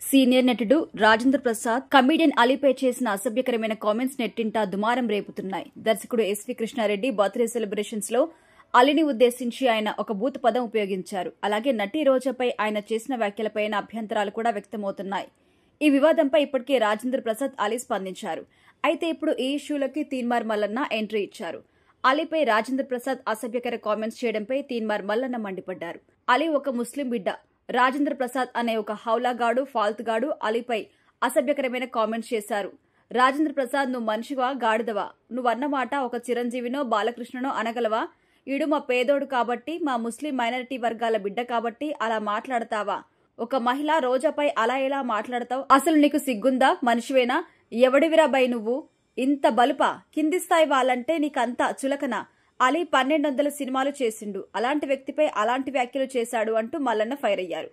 Senior నటుడు Rajendra Prasad comedian అలీపై చేసిన అసభ్యకరమైన కామెంట్స్ నెట్టింట దుమారం రేపుతున్నాయి. దర్శకుడు ఎస్వి కృష్ణారెడ్డి బర్త్డే సెలబ్రేషన్స్ లో అలీని ఉద్దేశించి ఆయన ఒక బూత్ పదం ఉపయోగించారు. అలాగే నటి రోజాపై ఆయన చేసిన వ్యాఖ్యలపైన అభ్యంతరాలు కూడా వ్యక్తమవుతున్నాయి. ఈ వివాదంపై ఇప్పటికే రాజేంద్ర ప్రసాద్ అలీ స్పందించారు. అయితే ఇప్పుడు ఈ ఇష్యూలకి తీన్మార్ మల్లన్న ఎంట్రీ ఇచ్చారు. అలీపై రాజేంద్ర ప్రసాద్ అసభ్యకర కామెంట్స్ చేయడంపై తీన్మార్ మల్లన్న మండిపడ్డారు. అలీ ఒక ముస్లిం బిడ్డ. రాజేంద్ర ప్రసాద్ అనే ఒక హౌలాగాడు ఫాల్తుగాడు అలీపై అసభ్యకరమైన కామెంట్స్ చేశారు. రాజేంద్ర ప్రసాద్ నువ్వు మనిషివా గాడిదవా? నువ్వన్నమాట ఒక చిరంజీవినో బాలకృష్ణనో అనగలవా? ఈడు మా పేదోడు కాబట్టి, మా ముస్లిం మైనారిటీ వర్గాల బిడ్డ కాబట్టి అలా మాట్లాడతావా? ఒక మహిళ రోజాపై అలా ఎలా మాట్లాడతావు? అసలు నీకు సిగ్గుందా? మనిషివేనా? ఎవడివిరా బై నువ్వు? ఇంత బలుపా? కింది స్థాయి వాళ్ళంటే నీకంతా చులకనా? అలీ 1200 సినిమాలు చేసిండు. అలాంటి వ్యక్తిపై అలాంటి వ్యాఖ్యలు చేశాడు అంటూ మల్లన్న ఫైర్ అయ్యారు.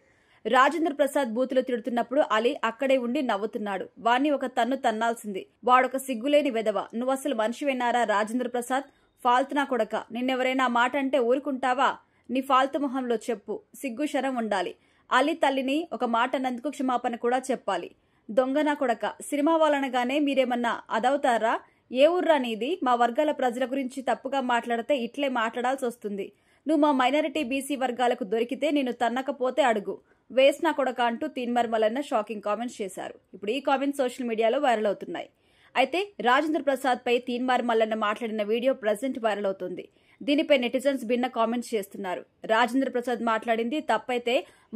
రాజేంద్ర ప్రసాద్ బూతులు తిడుతున్నప్పుడు అలీ అక్కడే ఉండి నవ్వుతున్నాడు. వాణ్ణి ఒక తన్ను తన్నాల్సింది. వాడొక సిగ్గులేని వెధవ. నువ్వసలు మనిషివేనారా రాజేంద్ర ప్రసాద్? ఫాల్తునా కొడక. నిన్నెవరైనా మాట అంటే ఊరుకుంటావా? నీ ఫాల్తు మొహంలో చెప్పు. సిగ్గు శరం ఉండాలి. అలీ తల్లిని ఒక మాట అన్నందుకు క్షమాపణ కూడా చెప్పాలి. దొంగనా కొడక. సినిమా వాళ్ళనగానే మీరేమన్నా అదవుతారా? ఏ ఊర్రా నీది? మా వర్గాల ప్రజల గురించి తప్పుగా మాట్లాడితే ఇట్లే మాట్లాడాల్సి వస్తుంది. నువ్వు మా మైనారిటీ బీసీ వర్గాలకు దొరికితే నేను తన్నకపోతే అడుగు. వేస్నా కొడక అంటూ తీన్మార్ మల్లన్న షాకింగ్ కామెంట్స్ చేశారు. ఇప్పుడు ఈ కామెంట్స్ సోషల్ మీడియాలో వైరల్ అవుతున్నాయి. అయితే రాజేంద్ర ప్రసాద్ పై తీన్మార్ మల్లన్న మాట్లాడిన వీడియో ప్రజెంట్ వైరల్ అవుతుంది. దీనిపై నెటిజన్స్ భిన్న కామెంట్స్ చేస్తున్నారు. రాజేంద్ర ప్రసాద్ మాట్లాడింది తప్పైతే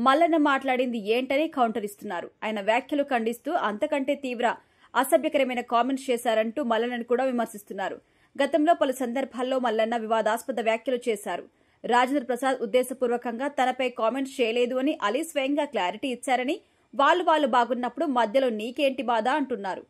మల్లన్న మాట్లాడింది ఏంటని కౌంటర్ ఇస్తున్నారు. ఆయన వ్యాఖ్యలు ఖండిస్తూ అంతకంటే తీవ్ర అసభ్యకరమైన కామెంట్స్ చేశారంటూ మల్లన్నను కూడా విమర్శిస్తున్నారు. గతంలో పలు సందర్భాల్లో మల్లన్న వివాదాస్పద వ్యాఖ్యలు చేశారు. రాజేంద్ర ప్రసాద్ ఉద్దేశపూర్వకంగా తనపై కామెంట్స్ చేయలేదు అని అలీ స్వయంగా క్లారిటీ ఇచ్చారని, వాళ్ళు బాగున్నప్పుడు మధ్యలో నీకేంటి బాధ అంటున్నారు.